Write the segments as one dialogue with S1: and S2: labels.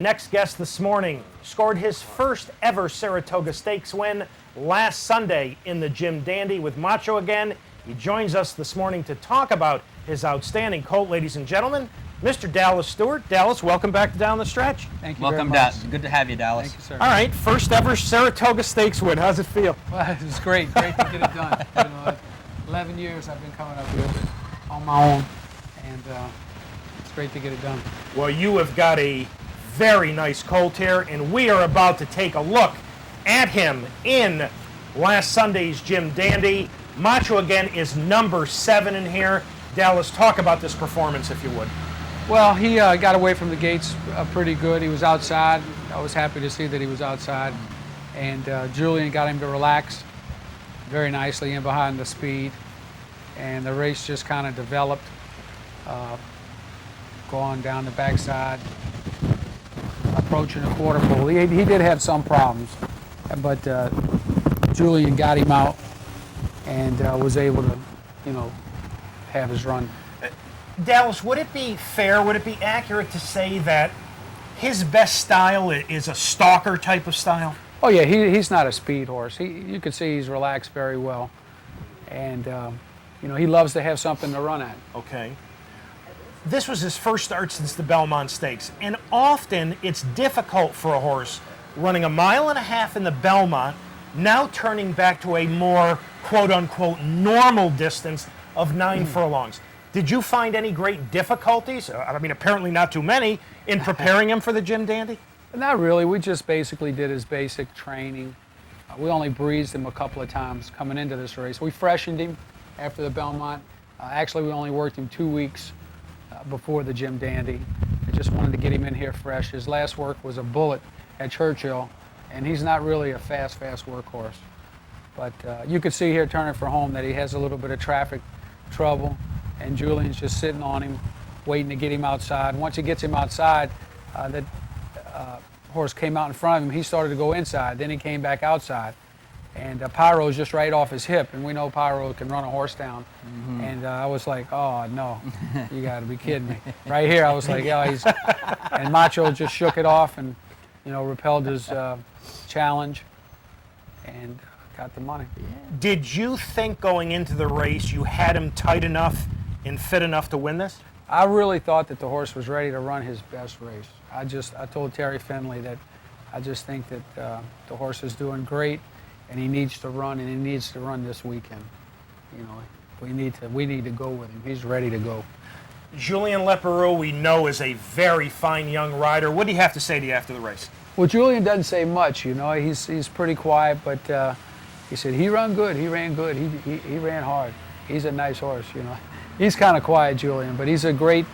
S1: Next guest this morning scored his first ever Saratoga Stakes win last Sunday in the Jim Dandy with Macho again. He joins us this morning to talk about his outstanding colt, ladies and gentlemen, Mr. Dallas Stewart. Dallas, welcome back to Down the Stretch.
S2: Thank you
S3: Welcome,
S2: very much.
S3: Good to have you, Dallas.
S2: Thank you, sir.
S1: All right, first ever Saratoga Stakes win. How's it feel?
S2: Well, it was great to get it done. 11 years I've been coming up here on my own, and it's great to get it done.
S1: Well, you have got a very nice colt here, and we are about to take a look at him in last Sunday's Jim Dandy. Macho again is number 7 in here. Dallas, talk about this performance if you would.
S2: Well, he got away from the gates pretty good. He was outside. I was happy to see that he was outside. And Julian got him to relax very nicely in behind the speed. And the race just kind of developed, going down the backside, approaching the quarter pole. He did have some problems, but Julian got him out and was able to, have his run.
S1: Dallas, would it be fair, would it be accurate to say that his best style is a stalker type of style?
S2: Oh yeah, he's not a speed horse. You can see he's relaxed very well, and he loves to have something to run at.
S1: Okay. This was his first start since the Belmont Stakes, and often it's difficult for a horse running 1.5 miles in the Belmont, now turning back to a more quote-unquote normal distance of 9 furlongs. Did you find any great difficulties, apparently not too many, in preparing him for the Jim Dandy?
S2: Not really. We just basically did his basic training. We only breezed him a couple of times coming into this race. We freshened him after the Belmont. Actually, we only worked him 2 weeks before the Jim Dandy. I just wanted to get him in here fresh. His last work was a bullet at Churchill, and he's not really a fast workhorse. But you could see here turning for home that he has a little bit of traffic trouble, and Julian's just sitting on him, waiting to get him outside. Once he gets him outside, that horse came out in front of him. He started to go inside. Then he came back outside. And Pyro's just right off his hip, and we know Pyro can run a horse down. Mm-hmm. And I was like, oh, no, you got to be kidding me. Right here, I was like, yeah, and Macho just shook it off and, repelled his challenge and got the money.
S1: Did you think going into the race you had him tight enough and fit enough to win this?
S2: I really thought that the horse was ready to run his best race. I told Terry Finley that I just think that the horse is doing great, and he needs to run, and he needs to run this weekend. We need to go with him. He's ready to go.
S1: Julien Leparoux, we know, is a very fine young rider. What do you have to say to you after the race?
S2: Well, Julian doesn't say much. He's pretty quiet, but he said he ran good. He ran good. He ran hard. He's a nice horse. He's kind of quiet, Julian, but he's a great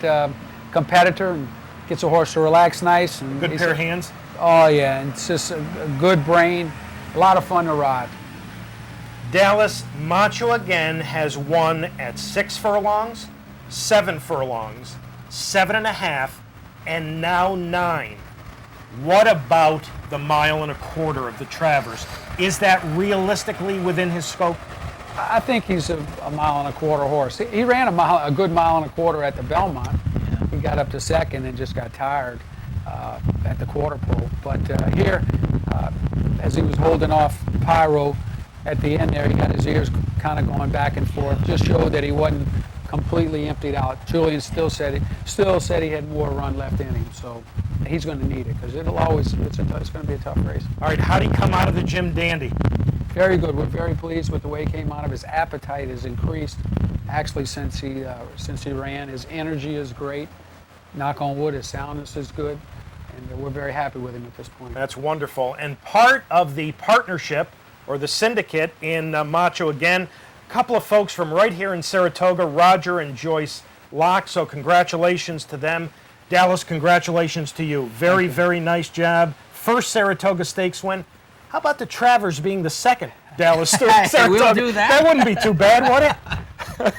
S2: competitor and gets a horse to relax nice. And
S1: good pair of hands.
S2: Oh yeah, and it's just a good brain. A lot of fun to ride.
S1: Dallas, Macho again has won at 6 furlongs, 7 furlongs, 7.5, and now 9. What about the 1.25 miles of the Travers? Is that realistically within his scope?
S2: I think he's a 1.25 mile horse. He ran a good 1.25 miles at the Belmont. He got up to second and just got tired at the quarter pole. But here, as he was holding off Pyro at the end there, he got his ears kind of going back and forth. Just showed that he wasn't completely emptied out. Julian still said he had more run left in him. So he's going to need it because it's going to be a tough race.
S1: All right, how did he come out of the Jim Dandy?
S2: Very good. We're very pleased with the way he came out of. His appetite has increased actually since he ran. His energy is great. Knock on wood, his soundness is good, and we're very happy with him at this point.
S1: That's wonderful. And part of the partnership or the syndicate in Macho again, a couple of folks from right here in Saratoga, Roger and Joyce Locke. So congratulations to them. Dallas, congratulations to you. Very, very nice job. First Saratoga Stakes win. How about the Travers being the second Dallas Saratoga?
S3: We'll do that.
S1: That wouldn't be too bad, would it?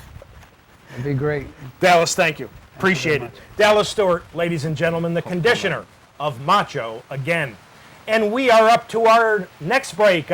S2: It'd be great.
S1: Dallas, thank you. Appreciate it. Dallas Stewart, ladies and gentlemen, the conditioner of Macho again. And we are up to our next break.